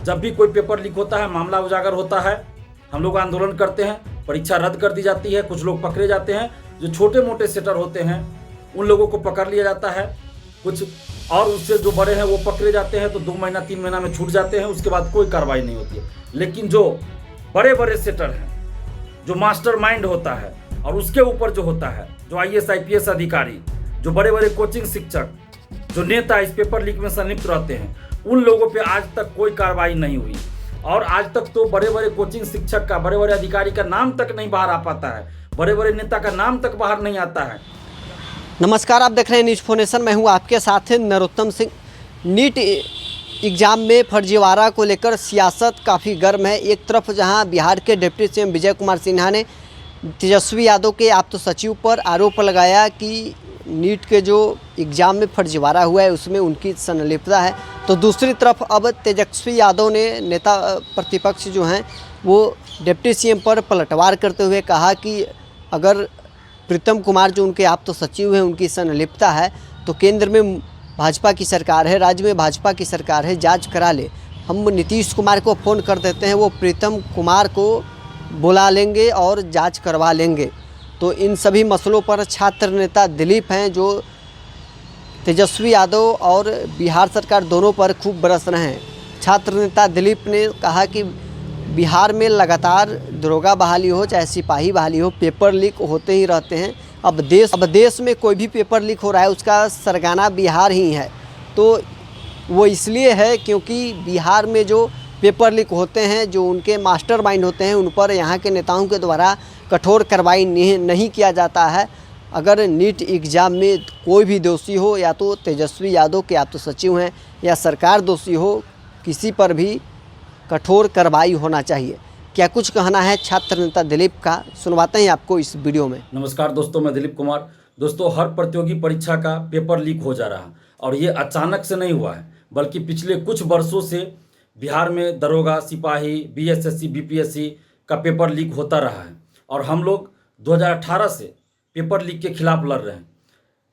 जब भी कोई पेपर लीक होता है, मामला उजागर होता है, हम लोग आंदोलन करते हैं, परीक्षा रद्द कर दी जाती है, कुछ लोग पकड़े जाते हैं। जो छोटे मोटे सेटर होते हैं उन लोगों को पकड़ लिया जाता है, कुछ और उससे जो बड़े हैं वो पकड़े जाते हैं तो 2 महीना 3 महीना में छूट जाते हैं, उसके बाद कोई कार्रवाई नहीं होती है। लेकिन जो बड़े बड़े सेटर हैं, जो मास्टरमाइंड होता है और उसके ऊपर जो होता है, जो IAS IPS अधिकारी, जो बड़े बड़े कोचिंग शिक्षक, जो नेता इस पेपर लीक में संलिप्त रहते हैं, उन लोगों पे आज तक कोई कार्रवाई नहीं हुई। और आज तक तो बड़े बड़े कोचिंग शिक्षक का, बड़े बड़े अधिकारी का नाम तक नहीं बाहर आ पाता है, बड़े बड़े नेता का नाम तक बाहर नहीं आता है। नमस्कार, आप देख रहे हैं न्यूज़ फोनेशन। मैं हूं आपके साथ नरोत्तम सिंह। नीट एग्ज़ाम में फर्जीवाड़ा को लेकर सियासत काफ़ी गर्म है। एक तरफ जहां बिहार के डिप्टी सीएम विजय कुमार सिन्हा ने तेजस्वी यादव के आप्त सचिव पर आरोप लगाया कि नीट के जो एग्ज़ाम में फर्जीवाड़ा हुआ है उसमें उनकी संलिप्तता है, तो दूसरी तरफ अब तेजस्वी यादव ने नेता प्रतिपक्ष जो हैं वो डिप्टी सीएम पर पलटवार करते हुए कहा कि अगर प्रीतम कुमार जो उनके आप्त सचिव हैं उनकी संलिप्तता है तो केंद्र में भाजपा की सरकार है, राज्य में भाजपा की सरकार है, जांच करा ले। हम नीतीश कुमार को फ़ोन कर देते हैं, वो प्रीतम कुमार को बुला लेंगे और जांच करवा लेंगे। तो इन सभी मसलों पर छात्र नेता दिलीप हैं जो तेजस्वी यादव और बिहार सरकार दोनों पर खूब बरस रहे हैं। छात्र नेता दिलीप ने कहा कि बिहार में लगातार दरोगा बहाली हो चाहे सिपाही बहाली हो, पेपर लीक होते ही रहते हैं। अब देश में कोई भी पेपर लीक हो रहा है उसका सरगना बिहार ही है। तो वो इसलिए है क्योंकि बिहार में जो पेपर लीक होते हैं, जो उनके मास्टरमाइंड होते हैं, उन पर यहाँ के नेताओं के द्वारा कठोर कार्रवाई नहीं किया जाता है। अगर नीट एग्ज़ाम में कोई भी दोषी हो, या तो तेजस्वी यादव के आप्त सचिव हैं या सरकार दोषी हो, किसी पर भी कठोर कार्रवाई होना चाहिए। क्या कुछ कहना है छात्र नेता दिलीप का, सुनवाते हैं आपको इस वीडियो में। नमस्कार दोस्तों, मैं दिलीप कुमार। दोस्तों, हर प्रतियोगी परीक्षा का पेपर लीक हो जा रहा है और ये अचानक से नहीं हुआ है, बल्कि पिछले कुछ वर्षों से बिहार में दरोगा, सिपाही, BSSC, BPSC का पेपर लीक होता रहा है और हम लोग 2018 से पेपर लीक के खिलाफ लड़ रहे हैं।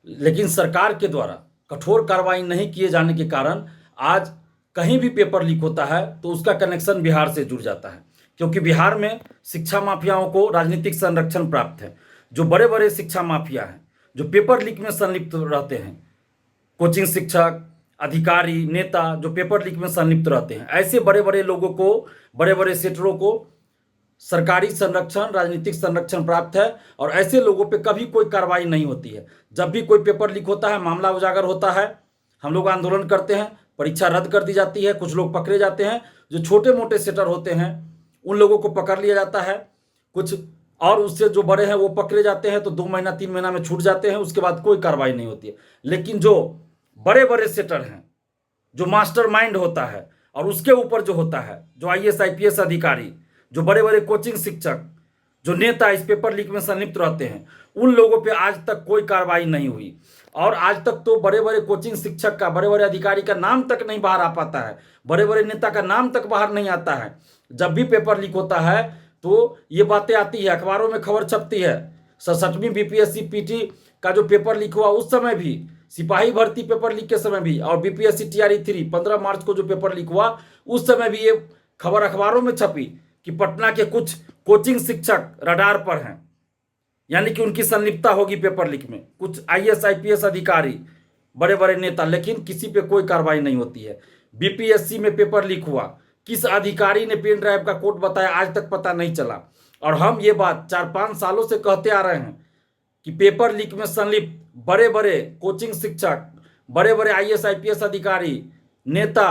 लेकिन सरकार के द्वारा कठोर कार्रवाई नहीं किए जाने के कारण आज कहीं भी पेपर लीक होता है तो उसका कनेक्शन बिहार से जुड़ जाता है, क्योंकि बिहार में शिक्षा माफियाओं को राजनीतिक संरक्षण प्राप्त है। जो बड़े बड़े शिक्षा माफिया हैं, जो पेपर लीक में संलिप्त रहते हैं, कोचिंग शिक्षक, अधिकारी, नेता जो पेपर लीक में संलिप्त रहते हैं, ऐसे बड़े बड़े लोगों को, बड़े बड़े सेटरों को सरकारी संरक्षण, राजनीतिक संरक्षण प्राप्त है और ऐसे लोगों पे कभी कोई कार्रवाई नहीं होती है। जब भी कोई पेपर लीक होता है, मामला उजागर होता है, हम लोग आंदोलन करते हैं, परीक्षा रद्द कर दी जाती है, कुछ लोग पकड़े जाते हैं। जो छोटे मोटे सेटर होते हैं उन लोगों को पकड़ लिया जाता है, कुछ और उससे जो बड़े हैं वो पकड़े जाते हैं तो 2 महीना 3 महीना में छूट जाते हैं, उसके बाद कोई कार्रवाई नहीं होती है। लेकिन जो बड़े बड़े सेटर हैं, जो मास्टरमाइंड होता है और उसके ऊपर जो होता है, जो IAS IPS अधिकारी, जो बड़े बड़े कोचिंग शिक्षक, जो नेता इस पेपर लीक में संलिप्त रहते हैं, उन लोगों पे आज तक कोई कार्रवाई नहीं हुई। और आज तक तो बड़े बड़े कोचिंग शिक्षक का, बड़े बड़े अधिकारी का नाम तक नहीं बाहर आ पाता है, बड़े बड़े नेता का नाम तक बाहर नहीं आता है। जब भी पेपर लीक होता है तो ये बातें आती है, अखबारों में खबर छपती है। 67वीं BPSC PT का जो पेपर लीक हुआ उस समय भी, सिपाही भर्ती पेपर लीक के समय भी, और BPSC TRE 3 15 मार्च को जो पेपर लीक हुआ उस समय भी ये खबर अखबारों में छपी कि पटना के कुछ कोचिंग शिक्षक रडार पर हैं, यानी कि उनकी संलिप्तता होगी पेपर लीक में, कुछ IAS IPS अधिकारी, बड़े बड़े नेता। लेकिन किसी पे कोई कार्रवाई नहीं होती है। BPSC में पेपर लीक हुआ, किस अधिकारी ने पेन ड्राइव का कोड बताया आज तक पता नहीं चला। और हम ये बात 4-5 सालों से कहते आ रहे हैं कि पेपर लीक में संलिप्त बड़े बड़े कोचिंग शिक्षक, बड़े बड़े IAS IPS अधिकारी, नेता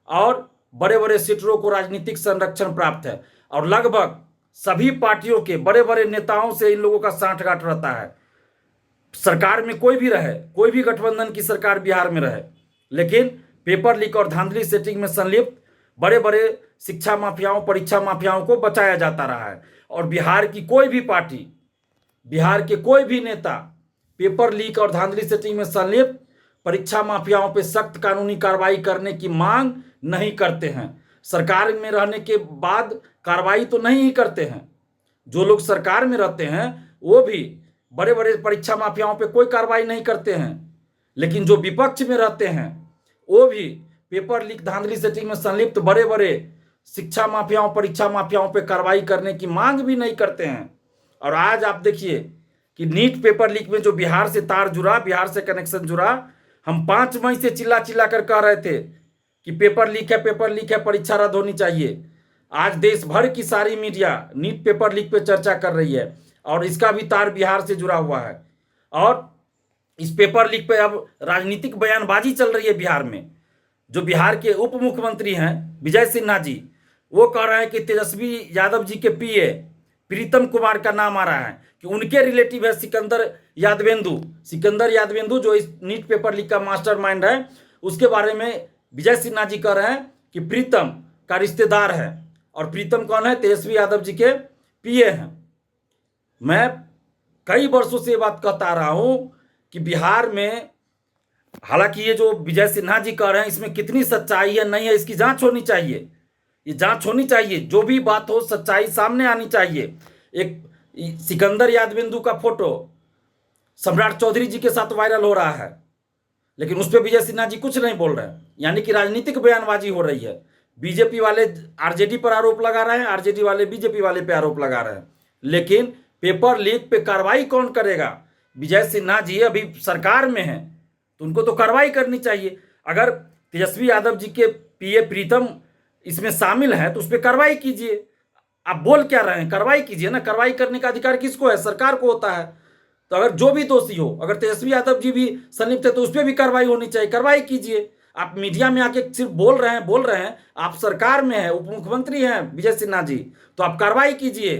और बड़े बड़े सीटरों को राजनीतिक संरक्षण प्राप्त है और लगभग सभी पार्टियों के बड़े बड़े नेताओं से इन लोगों का सांठगांठ रहता है। सरकार में कोई भी रहे, कोई भी गठबंधन की सरकार बिहार में रहे, लेकिन पेपर लीक और धांधली सेटिंग में संलिप्त बड़े बड़े शिक्षा माफियाओं, परीक्षा माफियाओं को बचाया जाता रहा है। और बिहार की कोई भी पार्टी, बिहार के कोई भी नेता पेपर लीक और धांधली सेटिंग में संलिप्त परीक्षा माफियाओं पर सख्त कानूनी कार्रवाई करने की मांग नहीं करते हैं। सरकार में रहने के बाद कार्रवाई तो नहीं ही करते हैं। जो लोग सरकार में रहते हैं वो भी बड़े बड़े परीक्षा माफियाओं पे कोई कार्रवाई नहीं करते हैं, लेकिन जो विपक्ष में रहते हैं वो भी पेपर लीक धांधली सेटिंग में संलिप्त बड़े बड़े शिक्षा माफियाओं, परीक्षा माफियाओं पे कार्रवाई करने की मांग भी नहीं करते हैं। और आज आप देखिए कि नीट पेपर लीक में जो बिहार से तार जुड़ा, बिहार से कनेक्शन जुड़ा, हम 5 मई से चिल्ला चिल्ला कर कह रहे थे कि पेपर लीक है, पेपर लीक है, परीक्षा रद्द होनी चाहिए। आज देश भर की सारी मीडिया नीट पेपर लीक पे चर्चा कर रही है और इसका भी तार बिहार से जुड़ा हुआ है। और इस पेपर लीक पे अब राजनीतिक बयानबाजी चल रही है बिहार में। जो बिहार के उप मुख्यमंत्री हैं विजय सिन्हा जी, वो कह रहे हैं कि तेजस्वी यादव जी के पीए प्रीतम कुमार का नाम आ रहा है कि उनके रिलेटिव है सिकंदर यादवेंदु। सिकंदर यादवेंदु जो इस नीट पेपर लीक का मास्टरमाइंड है, उसके बारे में विजय सिन्हा जी कह रहे हैं कि प्रीतम का रिश्तेदार है। और प्रीतम कौन है? तेजस्वी यादव जी के पीए हैं। मैं कई वर्षों से ये बात कहता आ रहा हूं कि बिहार में, हालांकि ये जो विजय सिन्हा जी कह रहे हैं इसमें कितनी सच्चाई है नहीं है, इसकी जांच होनी चाहिए। ये जांच होनी चाहिए, जो भी बात हो सच्चाई सामने आनी चाहिए। एक सिकंदर यादवेंदु का फोटो सम्राट चौधरी जी के साथ वायरल हो रहा है, लेकिन उस पर विजय सिन्हा जी कुछ नहीं बोल रहे हैं। यानी कि राजनीतिक बयानबाजी हो रही है। बीजेपी वाले आरजेडी पर आरोप लगा रहे हैं, आरजेडी वाले बीजेपी वाले पे आरोप लगा रहे हैं। लेकिन पेपर लीक पे कार्रवाई कौन करेगा? विजय सिन्हा जी अभी सरकार में हैं तो उनको तो कार्रवाई करनी चाहिए। अगर तेजस्वी यादव जी के पीए प्रीतम इसमें शामिल है तो उस पर कार्रवाई कीजिए। आप बोल क्या रहे हैं? कार्रवाई कीजिए ना। कार्रवाई करने का अधिकार किसको है? सरकार को होता है। तो अगर जो भी दोषी हो, अगर तेजस्वी यादव जी भी संलिप्त है तो उस पर भी कार्रवाई होनी चाहिए। कार्रवाई कीजिए। आप मीडिया में आके सिर्फ बोल रहे हैं। आप सरकार में हैं, उप मुख्यमंत्री हैं विजय सिन्हा जी, तो आप कार्रवाई कीजिए,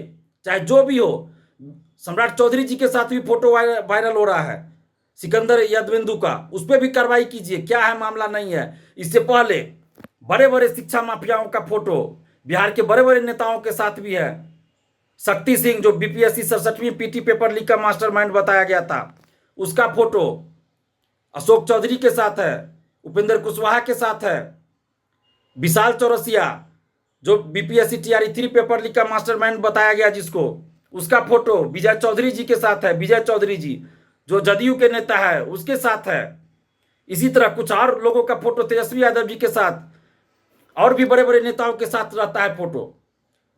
चाहे जो भी हो। सम्राट चौधरी जी के साथ भी फोटो वायरल हो रहा है सिकंदर यादवेंदु का, उस पर भी कार्रवाई कीजिए। क्या है मामला नहीं है। इससे पहले बड़े बड़े शिक्षा माफियाओं का फोटो बिहार के बड़े बड़े नेताओं के साथ भी है। शक्ति सिंह जो बीपीएससी 67वीं पीटी पेपर लीक का मास्टरमाइंड बताया गया था, उसका फोटो अशोक चौधरी के साथ है, उपेंद्र कुशवाहा के साथ है। विशाल चौरसिया जो बीपीएससी टीआरई 3 पेपर लीक का मास्टरमाइंड बताया गया जिसको, उसका फोटो विजय चौधरी जी के साथ है। विजय चौधरी जी जो जदयू के नेता है उसके साथ है। इसी तरह कुछ और लोगों का फोटो तेजस्वी यादव जी के साथ और भी बड़े बड़े नेताओं के साथ रहता है फोटो।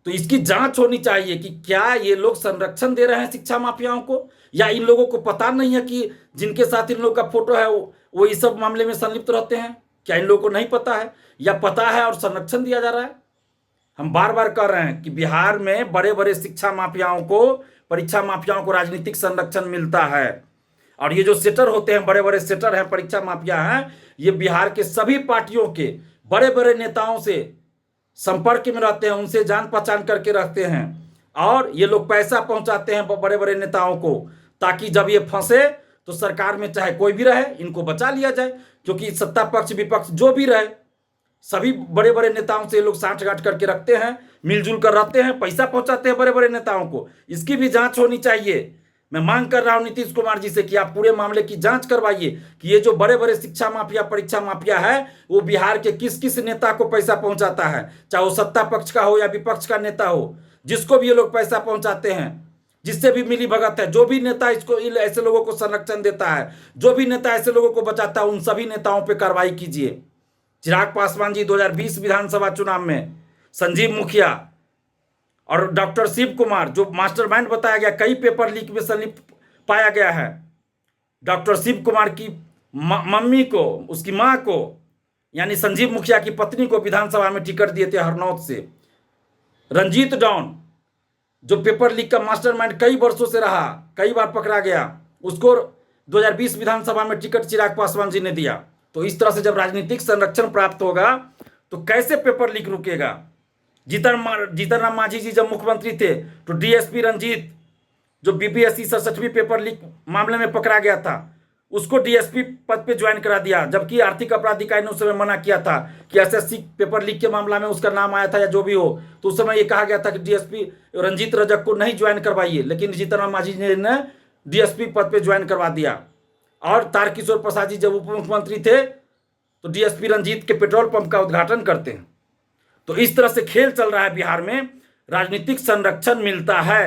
तो इसकी जांच होनी चाहिए कि क्या ये लोग संरक्षण दे रहे हैं शिक्षा माफियाओं को, या इन लोगों को पता नहीं है कि जिनके साथ इन लोगों का फोटो है वो इस सब मामले में संलिप्त रहते हैं। क्या इन लोगों को नहीं पता है, या पता है और संरक्षण दिया जा रहा है? हम बार बार कह रहे हैं कि बिहार में बड़े बड़े शिक्षा माफियाओं को, परीक्षा माफियाओं को राजनीतिक संरक्षण मिलता है। और ये जो सेटर होते हैं, बड़े बड़े सेटर हैं, परीक्षा माफिया हैं, ये बिहार के सभी पार्टियों के बड़े बड़े नेताओं से संपर्क में रहते हैं, उनसे जान पहचान करके रखते हैं। और ये लोग पैसा पहुंचाते हैं बड़े बड़े नेताओं को, ताकि जब ये फंसे तो सरकार में चाहे कोई भी रहे इनको बचा लिया जाए। क्योंकि सत्ता पक्ष विपक्ष जो भी रहे, सभी बड़े बड़े नेताओं से ये लोग साठगांठ करके रखते हैं, मिलजुल कर रहते हैं, पैसा पहुंचाते हैं बड़े बड़े नेताओं को। इसकी भी जांच होनी चाहिए। मैं मांग कर रहा हूं नीतीश कुमार जी से कि आप पूरे मामले की जांच करवाइए कि ये जो बड़े बड़े शिक्षा माफिया, परीक्षा माफिया है, वो बिहार के किस किस नेता को पैसा पहुंचाता है, चाहे वो सत्ता पक्ष का हो या विपक्ष का नेता हो। जिसको भी ये लोग पैसा पहुंचाते हैं, जिससे भी मिली भगत है, जो भी नेता इसको ऐसे लोगों को संरक्षण देता है, जो भी नेता ऐसे लोगों को बचाता है, उन सभी नेताओं पर कार्रवाई कीजिए। चिराग पासवान जी 2020 विधानसभा चुनाव में, संजीव मुखिया और डॉक्टर शिव कुमार जो मास्टरमाइंड बताया गया, कई पेपर लीक में संलिप्त पाया गया है। डॉक्टर शिव कुमार की मम्मी को, उसकी मां को, यानी संजीव मुखिया की पत्नी को विधानसभा में टिकट दिए थे हरनौत से। रंजीत डॉन जो पेपर लीक का मास्टरमाइंड कई वर्षों से रहा, कई बार पकड़ा गया, उसको 2020 विधानसभा में टिकट चिराग पासवान जी ने दिया। तो इस तरह से जब राजनीतिक संरक्षण प्राप्त होगा तो कैसे पेपर लीक रुकेगा? जीतन राम मांझी जी जब मुख्यमंत्री थे तो डीएसपी रंजीत जो बीपीएससी 67वीं पेपर लीक मामले में पकड़ा गया था, उसको डीएसपी पद पे ज्वाइन करा दिया, जबकि आर्थिक अपराध इकाई ने उस समय मना किया था कि एसएससी पेपर लीक के मामला में उसका नाम आया था या जो भी हो, तो उस समय ये कहा गया था कि डीएसपी रंजीत रजक को नहीं ज्वाइन करवाइए। लेकिन जीतन राम मांझी ने डीएसपी पद पे ज्वाइन करवा दिया। और तारकिशोर प्रसाद जी जब उप मुख्यमंत्री थे तो डीएसपी रंजीत के पेट्रोल पंप का उद्घाटन करते हैं। तो इस तरह से खेल चल रहा है बिहार में, राजनीतिक संरक्षण मिलता है।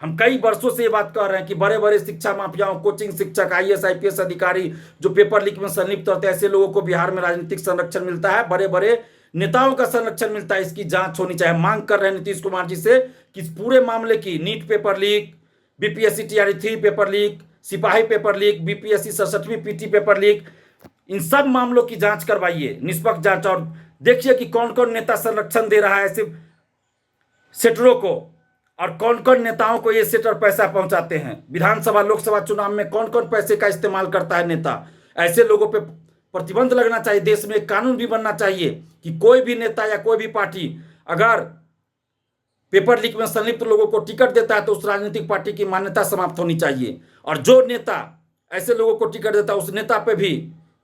हम कई वर्षों से ये बात कर रहे हैं कि बड़े बड़े शिक्षा माफियाओं, कोचिंग शिक्षक, आईएएस आईपीएस अधिकारी जो पेपर लीक में संलिप्त होते हैं, ऐसे लोगों को बिहार में राजनीतिक संरक्षण मिलता है, बड़े बड़े नेताओं का संरक्षण मिलता है। इसकी जांच होनी चाहिए। मांग कर रहे हैं नीतीश कुमार जी से कि इस पूरे मामले की, NEET paper leak, BPSC TRE 3 paper leak, सिपाही पेपर लीक, बीपीएससी 67वीं पीटी पेपर लीक, इन सब मामलों की जांच करवाइए, निष्पक्ष जांच। और देखिए कि कौन कौन नेता संरक्षण दे रहा है ऐसे सेटरों को, और कौन कौन नेताओं को ये सेटर पैसा पहुंचाते हैं। विधानसभा लोकसभा चुनाव में कौन कौन पैसे का इस्तेमाल करता है नेता। ऐसे लोगों पे प्रतिबंध लगना चाहिए। देश में एक कानून भी बनना चाहिए कि कोई भी नेता या कोई भी पार्टी अगर पेपर लीक में संलिप्त लोगों को टिकट देता है तो उस राजनीतिक पार्टी की मान्यता समाप्त होनी चाहिए। और जो नेता ऐसे लोगों को टिकट देता है उस नेता पे भी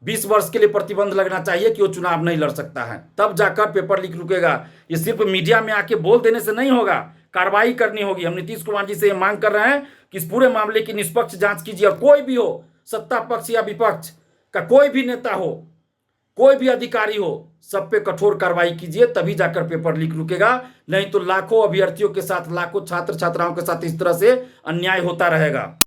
20 वर्ष के लिए प्रतिबंध लगना चाहिए कि वो चुनाव नहीं लड़ सकता है। तब जाकर पेपर लीक रुकेगा। ये सिर्फ मीडिया में आके बोल देने से नहीं होगा, कार्रवाई करनी होगी। हम नीतीश कुमार जी से ये मांग कर रहे हैं कि इस पूरे मामले की निष्पक्ष जांच कीजिए। और कोई भी हो, सत्ता पक्ष या विपक्ष का कोई भी नेता हो, कोई भी अधिकारी हो, सब पे कठोर कार्रवाई कीजिए, तभी जाकर पेपर लीक रुकेगा। नहीं तो लाखों अभ्यर्थियों के साथ, लाखों छात्र छात्राओं के साथ इस तरह से अन्याय होता रहेगा।